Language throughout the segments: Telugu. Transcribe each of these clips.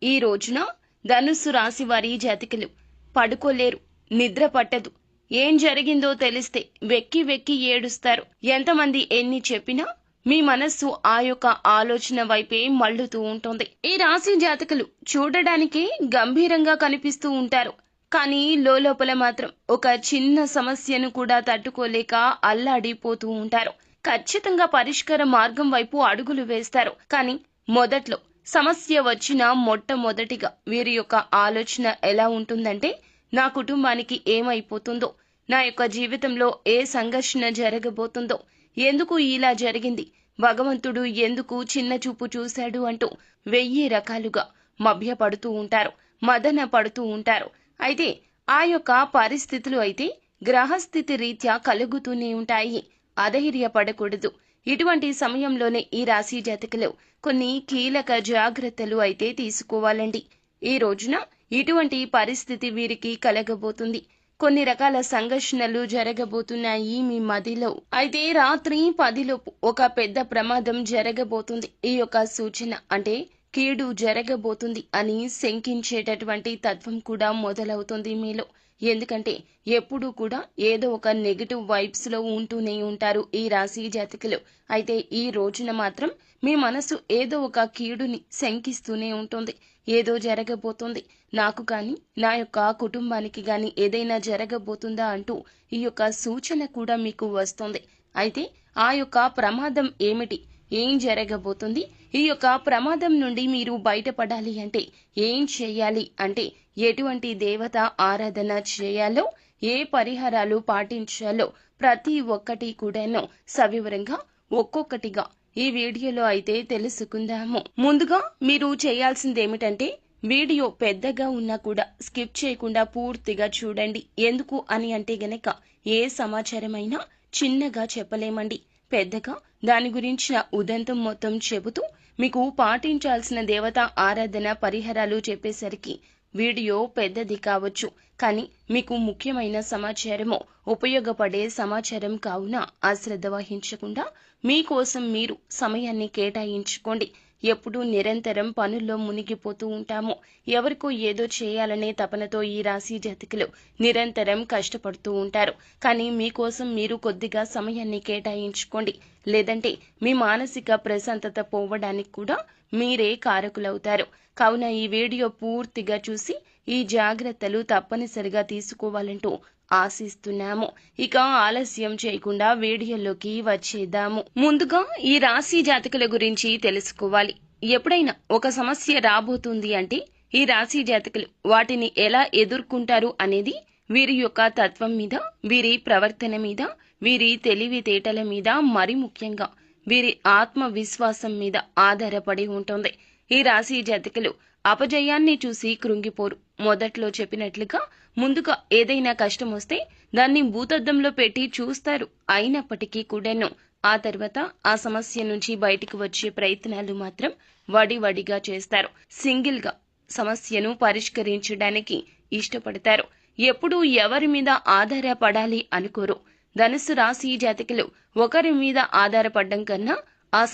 ఈ రోజున ధనుస్సు రాశి వారి జాతకులు పడుకోలేరు, నిద్ర పట్టదు. ఏం జరిగిందో తెలిస్తే వెక్కి వెక్కి ఏడుస్తారు. ఎంతమంది ఎన్ని చెప్పినా మీ మనస్సు ఆ యొక్క ఆలోచన వైపే మళ్ళుతూ ఉంటుంది. ఈ రాశి జాతకులు చూడడానికి గంభీరంగా కనిపిస్తూ ఉంటారు. కానీ లోపల మాత్రం ఒక చిన్న సమస్యను కూడా తట్టుకోలేక అల్లాడిపోతూ ఉంటారు. ఖచ్చితంగా పరిష్కార మార్గం వైపు అడుగులు వేస్తారు. కానీ మొదట్లో సమస్య వచ్చిన మొట్టమొదటిగా వీరి యొక్క ఆలోచన ఎలా ఉంటుందంటే, నా కుటుంబానికి ఏమైపోతుందో, నా యొక్క జీవితంలో ఏ సంఘర్షణ జరగబోతుందో, ఎందుకు ఇలా జరిగింది, భగవంతుడు ఎందుకు చిన్న చూపు చూశాడు అంటూ 1000 రకాలుగా మభ్యపడుతూ ఉంటారు, మదన పడుతూ ఉంటారు. అయితే ఆ యొక్క పరిస్థితులు అయితే గ్రహస్థితి రీత్యా కలుగుతూనే ఉంటాయి. అధైర్యపడకూడదు. ఇటువంటి సమయంలోనే ఈ రాశి జాతకులు కొన్ని కీలక జాగ్రత్తలు అయితే తీసుకోవాలండి. ఈ రోజున ఇటువంటి పరిస్థితి వీరికి కలగబోతుంది. కొన్ని రకాల సంఘర్షణలు జరగబోతున్నాయి మీ మదిలో. అయితే రాత్రి 10 ఒక పెద్ద ప్రమాదం జరగబోతుంది. ఈ యొక్క సూచన అంటే కీడు జరగబోతుంది అని శంకించేటటువంటి తత్వం కూడా మొదలవుతుంది మీలో. ఎందుకంటే ఎప్పుడూ కూడా ఏదో ఒక నెగటివ్ వైబ్స్ లో ఉంటూనే ఉంటారు ఈ రాశి జాతకులు. అయితే ఈ రోజున మాత్రం మీ మనసు ఏదో ఒక కీడుని శంకిస్తూనే ఉంటుంది. ఏదో జరగబోతుంది, నాకు కానీ నా యొక్క కుటుంబానికి గాని ఏదైనా జరగబోతుందా అంటూ ఈ యొక్క సూచన కూడా మీకు వస్తుంది. అయితే ఆ యొక్క ప్రమాదం ఏమిటి, ఏం జరగబోతుంది, ఈ యొక్క ప్రమాదం నుండి మీరు బయటపడాలి అంటే ఏం చేయాలి అంటే, ఎటువంటి దేవత ఆరాధన చేయాలో, ఏ పరిహారాలు పాటించాలో ప్రతి ఒక్కటి కూడాను సవివరంగా ఒక్కొక్కటిగా ఈ వీడియోలో అయితే తెలుసుకుందాము. ముందుగా మీరు చేయాల్సిందేమిటంటే, వీడియో పెద్దగా ఉన్నా కూడా స్కిప్ చేయకుండా పూర్తిగా చూడండి. ఎందుకు అని అంటే గనక ఏ సమాచారమైనా చిన్నగా చెప్పలేమండి. పెద్దగా దాని గురించిన ఉదంతం మొత్తం చెబుతూ మీకు పాటించాల్సిన దేవత ఆరాధన పరిహారాలు చెప్పేసరికి వీడియో పెద్దది కావచ్చు. కానీ మీకు ముఖ్యమైన సమాచారము, ఉపయోగపడే సమాచారం కావున అశ్రద్ధ వహించకుండా మీకోసం మీరు సమయాన్ని కేటాయించుకోండి. ఎప్పుడూ నిరంతరం పనుల్లో మునిగిపోతూ ఉంటాము. ఎవరికో ఏదో చేయాలనే తపనతో ఈ రాశి జాతకులు నిరంతరం కష్టపడుతూ ఉంటారు. కానీ మీకోసం మీరు కొద్దిగా సమయాన్ని కేటాయించుకోండి. లేదంటే మీ మానసిక ప్రశాంతత పోవడానికి కూడా మీరే కారకులవుతారు. కావున ఈ వీడియో పూర్తిగా చూసి ఈ జాగ్రత్తలు తప్పనిసరిగా తీసుకోవాలంటూ ఆశిస్తున్నాము. ఇక ఆలస్యం చేయకుండా వీడియోలోకి వచ్చేద్దాము. ముందుగా ఈ రాశి జాతకుల గురించి తెలుసుకోవాలి. ఎప్పుడైనా ఒక సమస్య రాబోతుంది అంటే ఈ రాశి జాతకులు వాటిని ఎలా ఎదుర్కొంటారు అనేది వీరి యొక్క తత్వం మీద, వీరి ప్రవర్తన మీద, వీరి తెలివితేటల మీద, మరి ముఖ్యంగా వీరి ఆత్మవిశ్వాసం మీద ఆధారపడి ఉంటుంది. ఈ రాశి జాతకులు అపజయాన్ని చూసి కృంగిపోరు. మొదట్లో చెప్పినట్లుగా ముందుగా ఏదైనా కష్టం వస్తే దాన్ని భూతద్దంలో పెట్టి చూస్తారు. అయినప్పటికీ కూడాను ఆ తర్వాత ఆ సమస్య నుంచి బయటికి వచ్చే ప్రయత్నాలు మాత్రం వడివడిగా చేస్తారు. సింగిల్ గా సమస్యను పరిష్కరించడానికి ఇష్టపడతారు. ఎప్పుడూ ఎవరి మీద ఆధారపడాలి అనుకోరు. ధనుస్సు రాశి జాతకులు ఒకరి మీద ఆధారపడడం కన్నా ఆ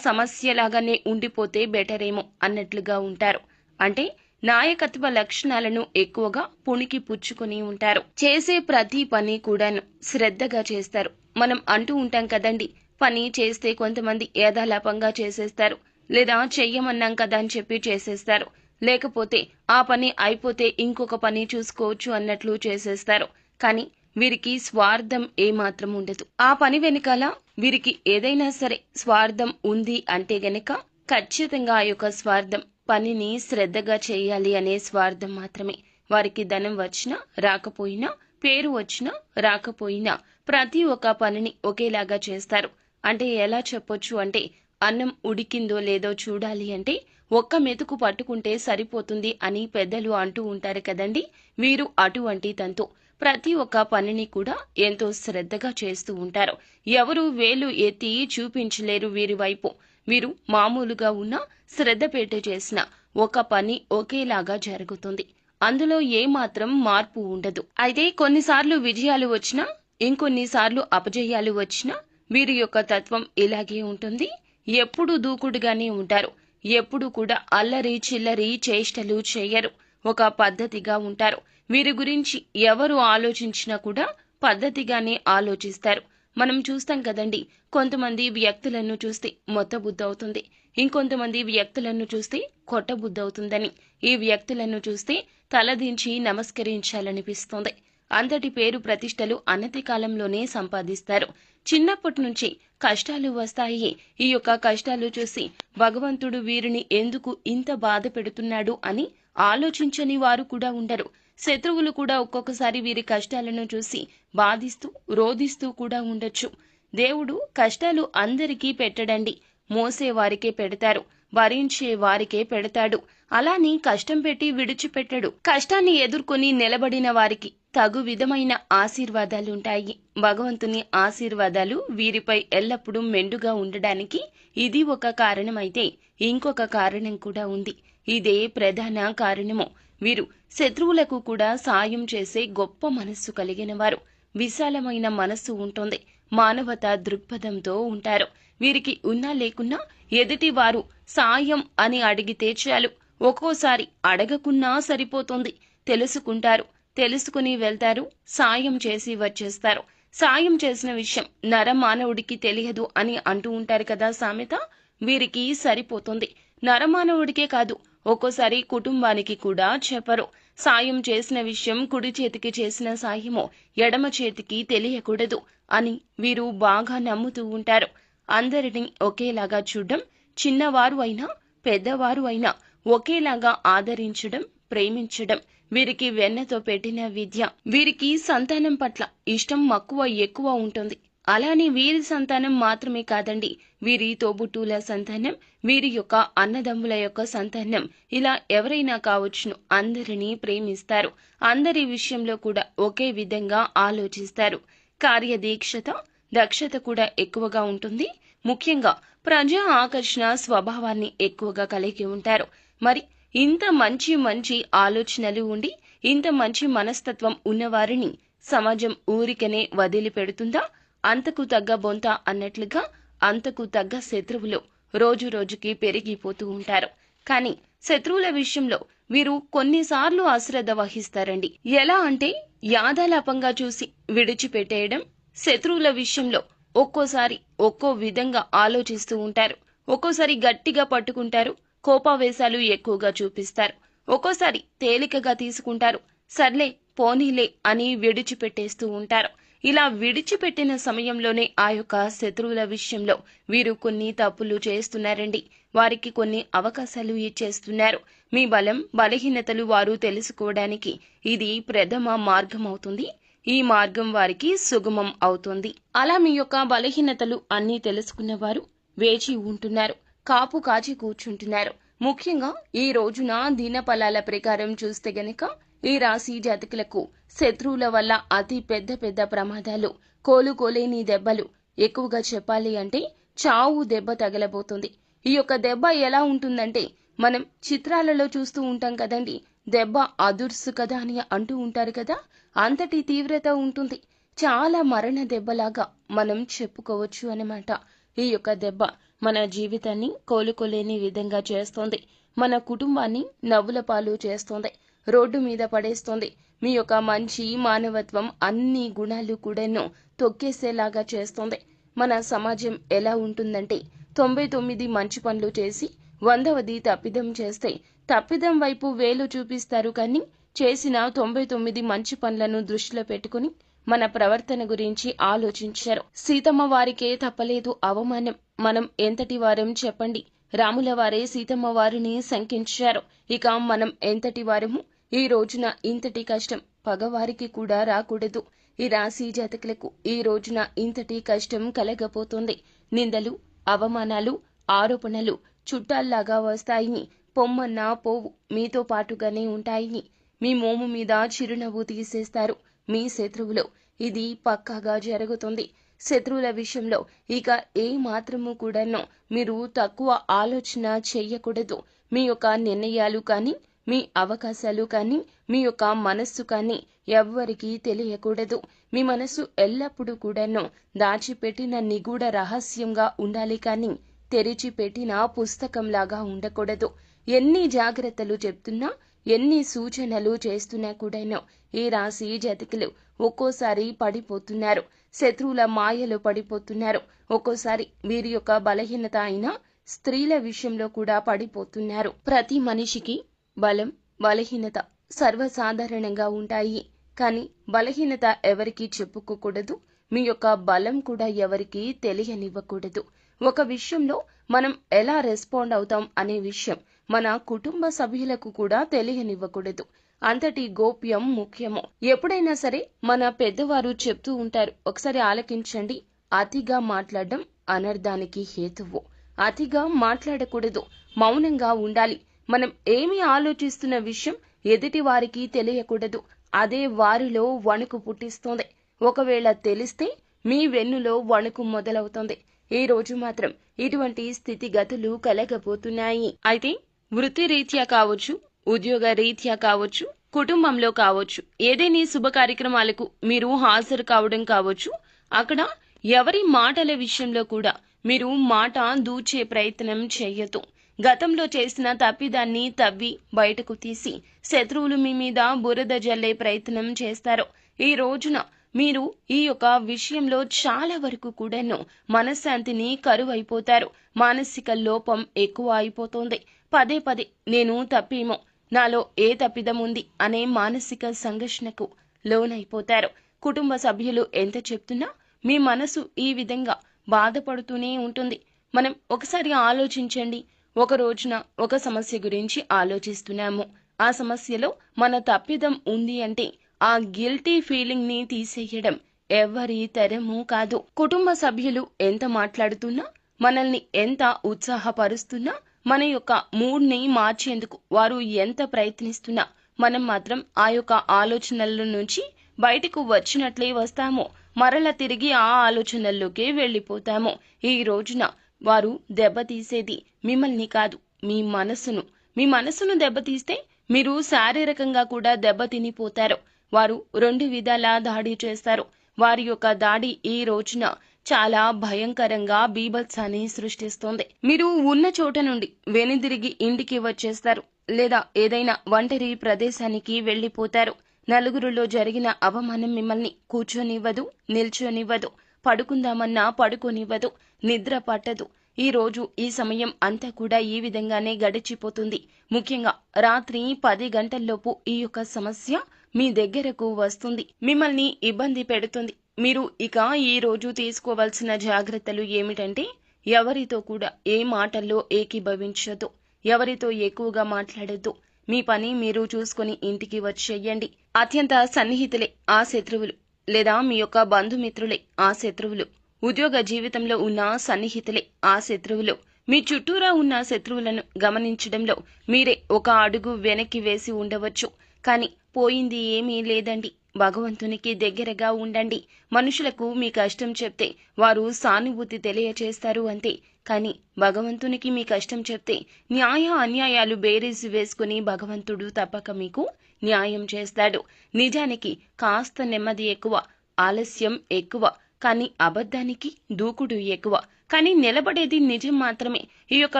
సమస్యలాగానే ఉండిపోతే బెటరేమో అన్నట్లుగా ఉంటారు. అంటే నాయకత్వ లక్షణాలను ఎక్కువగా పుణికి పుచ్చుకొని ఉంటారు. చేసే ప్రతి పని కూడాను శ్రద్ధగా చేస్తారు. మనం అంటూ ఉంటాం కదండి, పని చేస్తే కొంతమంది ఏదాలాపంగా చేసేస్తారు, లేదా చెయ్యమన్నాం కదా అని చెప్పి చేసేస్తారు, లేకపోతే ఆ పని అయిపోతే ఇంకొక పని చూసుకోవచ్చు అన్నట్లు చేసేస్తారు. కానీ వీరికి స్వార్థం ఏమాత్రం ఉండదు. ఆ పని వెనకాల వీరికి ఏదైనా సరే స్వార్థం ఉంది అంటే గనక ఖచ్చితంగా ఆ యొక్క స్వార్థం పనిని శ్రద్ధగా చేయాలి అనే స్వార్థం మాత్రమే. వారికి ధనం వచ్చినా రాకపోయినా, పేరు వచ్చినా రాకపోయినా ప్రతి ఒక్క పనిని ఒకేలాగా చేస్తారు. అంటే ఎలా చెప్పొచ్చు అంటే, అన్నం ఉడికిందో లేదో చూడాలి అంటే ఒక్క మెతుకు పట్టుకుంటే సరిపోతుంది అని పెద్దలు అంటూ ఉంటారు కదండి. వీరు అటువంటి తంతు. ప్రతి ఒక్క పనిని కూడా ఎంతో శ్రద్ధగా చేస్తూ ఉంటారు. ఎవరు వేలు ఎత్తి చూపించలేరు వీరి వైపు. వీరు మామూలుగా ఉన్న శ్రద్ధ పెట్టి చేసిన ఒక పని ఒకేలాగా జరుగుతుంది. అందులో ఏమాత్రం మార్పు ఉండదు. అయితే కొన్నిసార్లు విజయాలు వచ్చినా, ఇంకొన్నిసార్లు అపజయాలు వచ్చినా వీరి యొక్క తత్వం ఇలాగే ఉంటుంది. ఎప్పుడూ దూకుడుగానే ఉంటారు. ఎప్పుడు కూడా అల్లరి చిల్లరి చేష్టలు చేయరు. ఒక పద్ధతిగా ఉంటారు. వీరి గురించి ఎవరు ఆలోచించినా కూడా పద్ధతిగానే ఆలోచిస్తారు. మనం చూస్తాం కదండి, కొంతమంది వ్యక్తులను చూస్తే మొత్తబుద్ధవుతుంది, ఇంకొంతమంది వ్యక్తులను చూస్తే కొట్టబుద్ధవుతుందని. ఈ వ్యక్తులను చూస్తే తలదించి నమస్కరించాలనిపిస్తుంది. అంతటి పేరు ప్రతిష్టలు అనతి కాలంలోనే సంపాదిస్తారు. చిన్నప్పటి నుంచి కష్టాలు వస్తాయి. ఈ యొక్క కష్టాలు చూసి భగవంతుడు వీరిని ఎందుకు ఇంత బాధ పెడుతున్నాడు అని ఆలోచించని వారు కూడా ఉండరు. శత్రువులు కూడా ఒక్కొక్కసారి వీరి కష్టాలను చూసి బాధిస్తూ రోధిస్తూ కూడా ఉండొచ్చు. దేవుడు కష్టాలు అందరికీ పెట్టడండి, మోసే వారికే పెడతారు, భరించే వారికే పెడతాడు. అలాని కష్టం పెట్టి విడిచిపెట్టడు. కష్టాన్ని ఎదుర్కొని నిలబడిన వారికి తగు విధమైన ఆశీర్వాదాలుంటాయి. భగవంతుని ఆశీర్వాదాలు వీరిపై ఎల్లప్పుడూ మెండుగా ఉండడానికి ఇది ఒక కారణమైతే ఇంకొక కారణం కూడా ఉంది. ఇదే ప్రధాన కారణము. వీరు శత్రువులకు కూడా సాయం చేసే గొప్ప మనస్సు కలిగిన వారు. విశాలమైన మనస్సు ఉంటుంది. మానవతా దృక్పథంతో ఉంటారు. వీరికి ఉన్నా లేకున్నా ఎదుటి వారు సాయం అని అడిగితే చాలు. ఒక్కోసారి అడగకున్నా సరిపోతుంది. తెలుసుకుంటారు, తెలుసుకుని వెళ్తారు, సాయం చేసి వచ్చేస్తారు. సాయం చేసిన విషయం నరమానవుడికి తెలియదు అని అంటూ ఉంటారు కదా సామెత. వీరికి సరిపోతుంది. నరమానవుడికే కాదు, ఒక్కోసారి కుటుంబానికి కూడా చెప్పరు. సాయం చేసిన విషయం కుడి చేతికి చేసిన సాయమో ఎడమ చేతికి తెలియకూడదు అని వీరు బాగా నమ్ముతూ ఉంటారు. అందరినీ ఒకేలాగా చూడడం, చిన్నవారు అయినా పెద్దవారు అయినా ఒకేలాగా ఆదరించడం, ప్రేమించడం వీరికి వెన్నతో పెట్టిన విద్య. వీరికి సంతానం పట్ల ఇష్టం మక్కువ ఎక్కువ ఉంటుంది. అలానే వీరి సంతానం మాత్రమే కాదండి, వీరి తోబుట్టువుల సంతానం, వీరి యొక్క అన్నదమ్ముల యొక్క సంతానం, ఇలా ఎవరైనా కావచ్చును, అందరినీ ప్రేమిస్తారు. అందరి విషయంలో కూడా ఒకే విధంగా ఆలోచిస్తారు. కార్యదీక్షత, దక్షత కూడా ఎక్కువగా ఉంటుంది. ముఖ్యంగా ప్రజా ఆకర్షణ స్వభావాన్ని ఎక్కువగా కలిగి ఉంటారు. మరి ఇంత మంచి మంచి ఆలోచనలు ఉండి ఇంత మంచి మనస్తత్వం ఉన్నవారిని సమాజం ఊరికనే వదిలిపెడుతుందా? అంతకు తగ్గ బొంత అన్నట్లుగా అంతకు తగ్గ శత్రువులు రోజు రోజుకి పెరిగిపోతూ ఉంటారు. కానీ శత్రువుల విషయంలో వీరు కొన్నిసార్లు అశ్రద్ధ వహిస్తారండి. ఎలా అంటే యాదాలాపంగా చూసి విడిచిపెట్టేయడం. శత్రువుల విషయంలో ఒక్కోసారి ఒక్కో విధంగా ఆలోచిస్తూ ఉంటారు. ఒక్కోసారి గట్టిగా పట్టుకుంటారు, కోపావేశాలు ఎక్కువగా చూపిస్తారు. ఒక్కోసారి తేలికగా తీసుకుంటారు, సర్లే పోనీలే అని విడిచిపెట్టేస్తూ ఉంటారు. ఇలా విడిచిపెట్టిన సమయంలోనే ఆ యొక్క శత్రువుల విషయంలో వీరు కొన్ని తప్పులు చేస్తున్నారండి. వారికి కొన్ని అవకాశాలు ఇచ్చేస్తున్నారు. మీ బలం బలహీనతలు వారు తెలుసుకోవడానికి ఇది ప్రథమ మార్గం అవుతుంది. ఈ మార్గం వారికి సుగమం అవుతుంది. అలా మీ యొక్క బలహీనతలు అన్నీ తెలుసుకున్నవారు వేచి ఉంటున్నారు, కాపు కాచి కూర్చుంటున్నారు. ముఖ్యంగా ఈ రోజున దినఫలాల ప్రకారం చూస్తే గనక ఈ రాశి జాతకులకు శత్రువుల వల్ల అతి పెద్ద పెద్ద ప్రమాదాలు, కోలుకోలేని దెబ్బలు, ఎక్కువగా చెప్పాలి అంటే చావు దెబ్బ తగలబోతుంది. ఈ యొక్క దెబ్బ ఎలా ఉంటుందంటే మనం చిత్రాలలో చూస్తూ ఉంటాం కదండి, దెబ్బ అదుర్సు కదా అని అంటూ ఉంటారు కదా, అంతటి తీవ్రత ఉంటుంది. చాలా మరణ దెబ్బలాగా మనం చెప్పుకోవచ్చు అన్నమాట. ఈ యొక్క దెబ్బ మన జీవితాన్ని కోలుకోలేని విధంగా చేస్తోంది. మన కుటుంబాన్ని నవ్వుల పాలు చేస్తోంది, రోడ్డు మీద పడేస్తోంది. మీ యొక్క మంచి మానవత్వం అన్ని గుణాలు కూడాను తొక్కేసేలాగా చేస్తోంది. మన సమాజం ఎలా ఉంటుందంటే 99 మంచి పనులు చేసి 100వది తప్పిదం చేస్తే తప్పిదం వైపు వేలు చూపిస్తారు, కానీ చేసిన 99 మంచి పనులను దృష్టిలో పెట్టుకుని మన ప్రవర్తన గురించి ఆలోచించారు. సీతమ్మ వారికే తప్పలేదు అవమానం. మనం ఎంతటి వారం చెప్పండి? రాముల వారే సీతమ్మ వారిని శంకించారు. ఇక మనం ఎంతటి వారము? ఈ రోజున ఇంతటి కష్టం పగవారికి కూడా రాకూడదు. ఈ రాశి జాతకులకు ఈ రోజున ఇంతటి కష్టం కలగపోతుంది. నిందలు, అవమానాలు, ఆరోపణలు చుట్టాల్లాగా వస్తాయి. పొమ్మన్నా పోవు, మీతో పాటుగానే ఉంటాయి. మీ మోము మీద చిరునవ్వు తీసేస్తారు మీ శత్రువులు. ఇది పక్కాగా జరుగుతుంది. శత్రువుల విషయంలో ఇక ఏ మాత్రము కూడాను మీరు తక్కువ ఆలోచన చెయ్యకూడదు. మీ యొక్క నిర్ణయాలు కానీ, మీ అవకాశాలు కానీ, మీ యొక్క మనస్సు కానీ ఎవ్వరికీ తెలియకూడదు. మీ మనస్సు ఎల్లప్పుడూ కూడాను దాచిపెట్టిన నిగూఢ రహస్యంగా ఉండాలి, కానీ తెరిచి పెట్టిన పుస్తకంలాగా ఉండకూడదు. ఎన్ని జాగ్రత్తలు చెప్తున్నా, ఎన్ని సూచనలు చేస్తున్నా కూడాను ఈ రాశి జాతకులు ఒక్కోసారి పడిపోతున్నారు. శత్రువుల మాయలో పడిపోతున్నారు. ఒక్కోసారి వీరి యొక్క బలహీనత అయిన స్త్రీల విషయంలో కూడా పడిపోతున్నారు. ప్రతి మనిషికి బలం, బలహీనత సర్వసాధారణంగా ఉంటాయి. కానీ బలహీనత ఎవరికీ చెప్పుకోకూడదు. మీ యొక్క బలం కూడా ఎవరికీ తెలియనివ్వకూడదు. ఒక విషయంలో మనం ఎలా రెస్పాండ్ అవుతాం అనే విషయం మన కుటుంబ సభ్యులకు కూడా తెలియనివ్వకూడదు. అంతటి గోప్యం ముఖ్యము. ఎప్పుడైనా సరే మన పెద్దవారు చెప్తూ ఉంటారు, ఒకసారి ఆలకించండి. అతిగా మాట్లాడడం అనర్థానికి హేతువు. అతిగా మాట్లాడకూడదు, మౌనంగా ఉండాలి. మనం ఏమి ఆలోచిస్తున్న విషయం ఎదుటి వారికి తెలియకూడదు. అదే వారిలో వణుకు పుట్టిస్తోంది. ఒకవేళ తెలిస్తే మీ వెన్నులో వణుకు మొదలవుతుంది. ఈ రోజు మాత్రం ఇటువంటి స్థితిగతులు కలగబోతున్నాయి. అయితే వృత్తి రీత్యా కావచ్చు, ఉద్యోగ రీత్యా కావచ్చు, కుటుంబంలో కావచ్చు, ఏదైనా శుభ కార్యక్రమాలకు మీరు హాజరు కావడం కావచ్చు, అక్కడ ఎవరి మాటల విషయంలో కూడా మీరు మాట దూచే ప్రయత్నం చేయొద్దు. గతంలో చేసిన తప్పిదాన్ని తవ్వి బయటకు తీసి శత్రువులు మీ మీద బురద జల్లే ప్రయత్నం చేస్తారు. ఈ రోజున మీరు ఈ యొక్క విషయంలో చాలా వరకు కూడాను మనశ్శాంతిని కరువైపోతారు. మానసిక లోపం ఎక్కువ అయిపోతుంది. పదే పదే నేను తప్పేమో, నాలో ఏ తప్పిదం ఉంది అనే మానసిక సంఘర్షణకు లోనైపోతారు. కుటుంబ సభ్యులు ఎంత చెప్తున్నా మీ మనసు ఈ విధంగా బాధపడుతూనే ఉంటుంది. మనం ఒకసారి ఆలోచించండి. ఒక రోజున ఒక సమస్య గురించి ఆలోచిస్తున్నాము. ఆ సమస్యలో మన తప్పిదం ఉంది అంటే ఆ గిల్టీ ఫీలింగ్ ని తీసేయడం ఎవరి తరమూ కాదు. కుటుంబ సభ్యులు ఎంత మాట్లాడుతున్నా, మనల్ని ఎంత ఉత్సాహపరుస్తున్నా, మన యొక్క మూడ్ ని మార్చేందుకు వారు ఎంత ప్రయత్నిస్తున్నా మనం మాత్రం ఆ యొక్క ఆలోచనల నుంచి బయటకు వచ్చినట్లే వస్తాము. మరల తిరిగి ఆ ఆలోచనల్లోకే వెళ్లిపోతాము. ఈ రోజున వారు దెబ్బతీసేది మిమ్మల్ని కాదు, మీ మనసును. మీ మనసును దెబ్బతీస్తే మీరు శారీరకంగా కూడా దెబ్బతినిపోతారు. వారు రెండు విధాలా దాడి చేస్తారు. వారి యొక్క దాడి ఈ రోజున చాలా భయంకరంగా బీభత్సాన్ని సృష్టిస్తోంది. మీరు ఉన్న చోట నుండి వెనుదిరిగి ఇంటికి వచ్చేస్తారు, లేదా ఏదైనా ఒంటరి ప్రదేశానికి వెళ్లిపోతారు. నలుగురిలో జరిగిన అవమానం మిమ్మల్ని కూర్చొనివ్వదు, నిల్చొనివ్వదు, పడుకుందామన్నా పడుకోనివ్వదు, నిద్ర పట్టదు. ఈ రోజు ఈ సమయం అంతా కూడా ఈ విధంగానే గడిచిపోతుంది. ముఖ్యంగా రాత్రి 10 గంటల్లోపు ఈ యొక్క సమస్య మీ దగ్గరకు వస్తుంది, మిమ్మల్ని ఇబ్బంది పెడుతుంది. మీరు ఇక ఈ రోజు తీసుకోవాల్సిన జాగ్రత్తలు ఏమిటంటే, ఎవరితో కూడా ఏ మాటల్లో ఏకీభవించొద్దు, ఎవరితో ఎక్కువగా మాట్లాడొద్దు. మీ పని మీరు చూసుకుని ఇంటికి వచ్చేయండి. అత్యంత సన్నిహితులే ఆ శత్రువులు, లేదా మీ యొక్క బంధుమిత్రులే ఆ శత్రువులు. ఉద్యోగ జీవితంలో ఉన్న సన్నిహితులే ఆ శత్రువులు. మీ చుట్టూరా ఉన్న శత్రువులను గమనించడంలో మీరే ఒక అడుగు వెనక్కి వేసి ఉండవచ్చు. కానీ పోయింది ఏమీ లేదండి. భగవంతునికి దగ్గరగా ఉండండి. మనుషులకు మీ కష్టం చెప్తే వారు సానుభూతి తెలియచేస్తారు అంతే. కానీ భగవంతునికి మీ కష్టం చెప్తే న్యాయ అన్యాయాలు బేరీజు వేసుకుని భగవంతుడు తప్పక మీకు న్యాయం చేస్తాడు. నిజానికి కాస్త నెమ్మది ఎక్కువ, ఆలస్యం ఎక్కువ, కానీ అబద్ధానికి దూకుడు ఎక్కువ. కానీ నిలబడేది నిజం మాత్రమే. ఈ యొక్క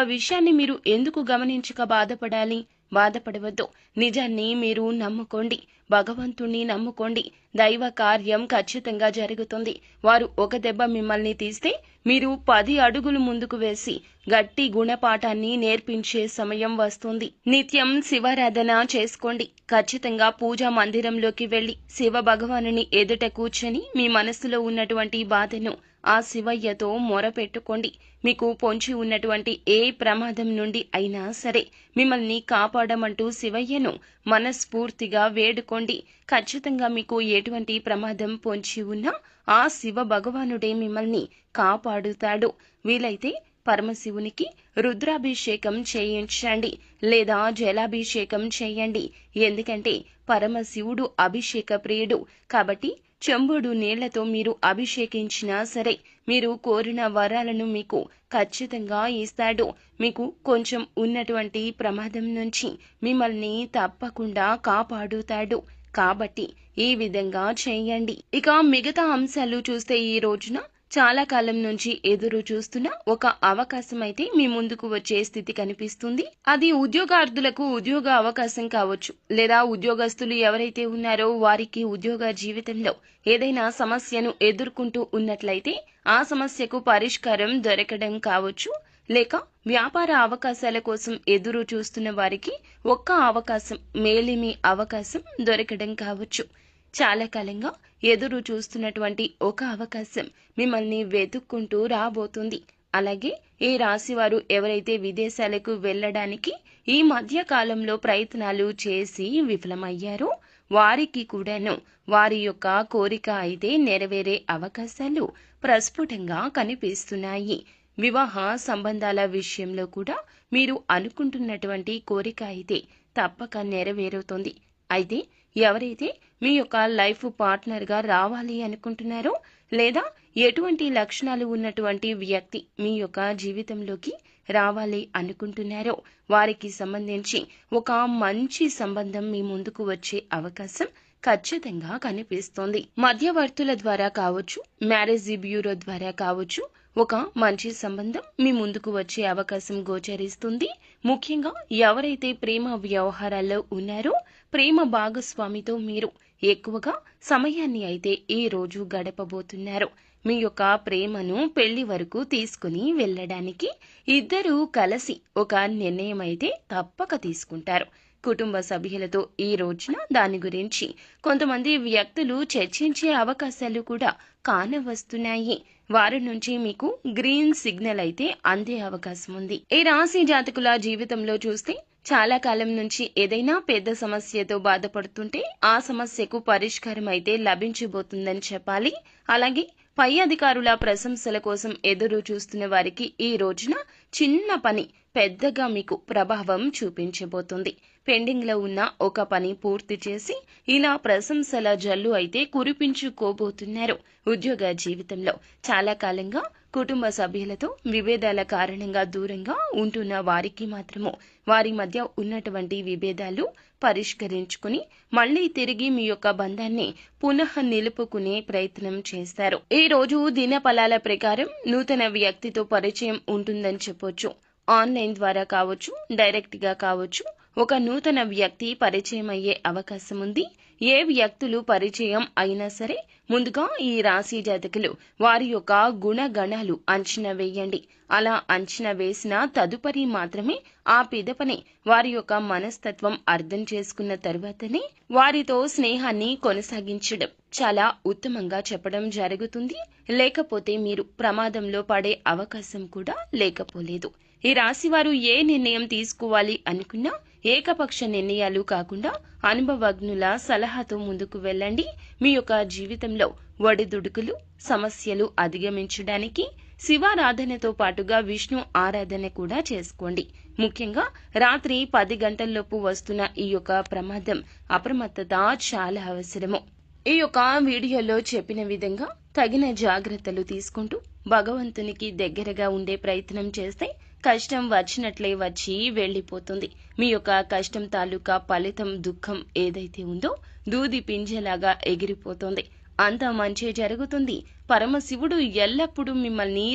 విషయాన్ని మీరు ఎందుకు గమనించక బాధపడాలి? బాధపడవద్దు. నిజాన్ని మీరు నమ్ముకోండి, భగవంతుణ్ణి నమ్ముకోండి. దైవ కార్యం ఖచ్చితంగా జరుగుతుంది. వారు ఒక దెబ్బ మిమ్మల్ని తీస్తే మీరు 10 అడుగులు ముందుకు వేసి గట్టి గుణపాఠాన్ని నేర్పించే సమయం వస్తుంది. నిత్యం శివారాధన చేసుకోండి. ఖచ్చితంగా పూజా మందిరంలోకి వెళ్లి శివ భగవానుని ఎదుట కూర్చొని మీ మనసులో ఉన్నటువంటి బాధను ఆ శివయ్యతో మొరపెట్టుకోండి. మీకు పొంచి ఉన్నటువంటి ఏ ప్రమాదం నుండి అయినా సరే మిమ్మల్ని కాపాడమంటూ శివయ్యను మనస్ఫూర్తిగా వేడుకోండి. ఖచ్చితంగా మీకు ఎటువంటి ప్రమాదం పొంచి ఉన్నా ఆ శివ భగవానుడే మిమ్మల్ని కాపాడుతాడు. వీలైతే పరమశివునికి రుద్రాభిషేకం చేయించండి, లేదా జలాభిషేకం చేయండి. ఎందుకంటే పరమశివుడు అభిషేక ప్రియుడు. కాబట్టి చెంబుడు నీళ్లతో మీరు అభిషేకించినా సరే మీరు కోరిన వరాలను మీకు ఖచ్చితంగా ఇస్తాడు. మీకు కొంచెం ఉన్నటువంటి ప్రమాదం నుంచి మిమ్మల్ని తప్పకుండా కాపాడుతాడు. కాబట్టి ఈ విధంగా చేయండి. ఇక మిగతా అంశాలు చూస్తే ఈ రోజున చాలా కాలం నుంచి ఎదురు చూస్తున్న ఒక అవకాశం అయితే మీ ముందుకు వచ్చే స్థితి కనిపిస్తుంది. అది ఉద్యోగార్థులకు ఉద్యోగ అవకాశం కావచ్చు, లేదా ఉద్యోగస్తులు ఎవరైతే ఉన్నారో వారికి ఉద్యోగ జీవితంలో ఏదైనా సమస్యను ఎదుర్కొంటూ ఉన్నట్లయితే ఆ సమస్యకు పరిష్కారం దొరకడం కావచ్చు, లేక వ్యాపార అవకాశాల కోసం ఎదురు చూస్తున్న వారికి ఒక్క అవకాశం, మేలిమి అవకాశం దొరకడం కావచ్చు. చాలా కాలంగా ఎదురు చూస్తున్నటువంటి ఒక అవకాశం మిమ్మల్ని వెతుక్కుంటూ రాబోతుంది. అలాగే ఈ రాశి వారు ఎవరైతే విదేశాలకు వెళ్ళడానికి ఈ మధ్య కాలంలో ప్రయత్నాలు చేసి విఫలమయ్యారో వారికి కూడాను వారి యొక్క కోరిక అయితే నెరవేరే అవకాశాలు ప్రస్ఫుటంగా కనిపిస్తున్నాయి. వివాహ సంబంధాల విషయంలో కూడా మీరు అనుకుంటున్నటువంటి కోరిక అయితే తప్పక నెరవేరుతుంది. అయితే ఎవరైతే మీ యొక్క లైఫ్ పార్ట్నర్గా రావాలి అనుకుంటున్నారో, లేదా ఎటువంటి లక్షణాలు ఉన్నటువంటి వ్యక్తి మీ యొక్క జీవితంలోకి రావాలి అనుకుంటున్నారో వారికి సంబంధించి ఒక మంచి సంబంధం మీ ముందుకు వచ్చే అవకాశం ఖచ్చితంగా కనిపిస్తోంది. మధ్యవర్తుల ద్వారా కావచ్చు, మ్యారేజ్ బ్యూరో ద్వారా కావచ్చు, ఒక మంచి సంబంధం మీ ముందుకు వచ్చే అవకాశం గోచరిస్తుంది. ముఖ్యంగా ఎవరైతే ప్రేమ వ్యవహారాల్లో ఉన్నారో ప్రేమ భాగస్వామితో మీరు ఎక్కువగా సమయాన్ని అయితే ఈ రోజు గడపబోతున్నారు. మీ యొక్క ప్రేమను పెళ్లి వరకు తీసుకుని వెళ్ళడానికి ఇద్దరూ కలిసి ఒక నిర్ణయం అయితే తప్పక తీసుకుంటారు. కుటుంబ సభ్యులతో ఈ రోజున దాని గురించి కొంతమంది వ్యక్తులు చర్చించే అవకాశాలు కూడా కానవస్తున్నాయి. వారి నుంచి మీకు గ్రీన్ సిగ్నల్ అయితే అందే అవకాశం ఉంది. ఈ రాశి జాతకుల జీవితంలో చూస్తే చాలా కాలం నుంచి ఏదైనా పెద్ద సమస్యతో బాధపడుతుంటే ఆ సమస్యకు పరిష్కారం అయితే లభించబోతుందని చెప్పాలి. అలాగే పై అధికారుల ప్రశంసల కోసం ఎదురు చూస్తున్న వారికి ఈ రోజున చిన్న పని పెద్దగా మీకు ప్రభావం చూపించబోతుంది. పెండింగ్ లో ఉన్న ఒక పని పూర్తి చేసి ఇలా ప్రశంసల జల్లు అయితే కురిపించుకోబోతున్నారు. ఉద్యోగ జీవితంలో చాలా కాలంగా కుటుంబ సభ్యులతో విభేదాల కారణంగా దూరంగా ఉంటున్న వారికి మాత్రము వారి మధ్య ఉన్నటువంటి విభేదాలు పరిష్కరించుకుని మళ్లీ తిరిగి మీ యొక్క బంధాన్ని పునః నిలుపుకునే ప్రయత్నం చేస్తారు. ఈ రోజు దిన ఫలాల ప్రకారం నూతన వ్యక్తితో పరిచయం ఉంటుందని చెప్పొచ్చు. ఆన్లైన్ ద్వారా కావచ్చు, డైరెక్ట్ గా కావచ్చు, ఒక నూతన వ్యక్తి పరిచయం అయ్యే అవకాశం ఉంది. ఏ వ్యక్తులు పరిచయం అయినా సరే ముందుగా ఈ రాశి జాతకులు వారి యొక్క గుణగణాలు అంచనా వేయండి. అలా అంచనా వేసిన తదుపరి మాత్రమే ఆ పిదపనే వారి యొక్క మనస్తత్వం అర్థం చేసుకున్న తరువాతనే వారితో స్నేహాన్ని కొనసాగించడం చాలా ఉత్తమంగా చెప్పడం జరుగుతుంది. లేకపోతే మీరు ప్రమాదంలో పడే అవకాశం కూడా లేకపోలేదు. ఈ రాశి వారు ఏ నిర్ణయం తీసుకోవాలి అనుకున్నా ఏకపక్ష నిర్ణయాలు కాకుండా అనుభవజ్ఞుల సలహాతో ముందుకు వెళ్ళండి. మీ యొక్క జీవితంలో ఒడిదుడుకులు, సమస్యలు అధిగమించడానికి శివారాధనతో పాటుగా విష్ణు ఆరాధన కూడా చేసుకోండి. ముఖ్యంగా రాత్రి 10 గంటల్లోపు వస్తున్న ఈ యొక్క ప్రమాదం అప్రమత్తత చాలా అవసరము. ఈ యొక్క వీడియోలో చెప్పిన విధంగా తగిన జాగ్రత్తలు తీసుకుంటూ భగవంతునికి దగ్గరగా ఉండే ప్రయత్నం చేస్తే కష్టం వచ్చినట్లే వచ్చి వెళ్లిపోతుంది. మీ యొక్క కష్టం తాలూకా ఫలితం, దుఃఖం ఏదైతే ఉందో దూది పింజలాగా ఎగిరిపోతుంది. అంతా మంచి జరుగుతుంది. పరమశివుడు ఎల్లప్పుడూ మిమ్మల్ని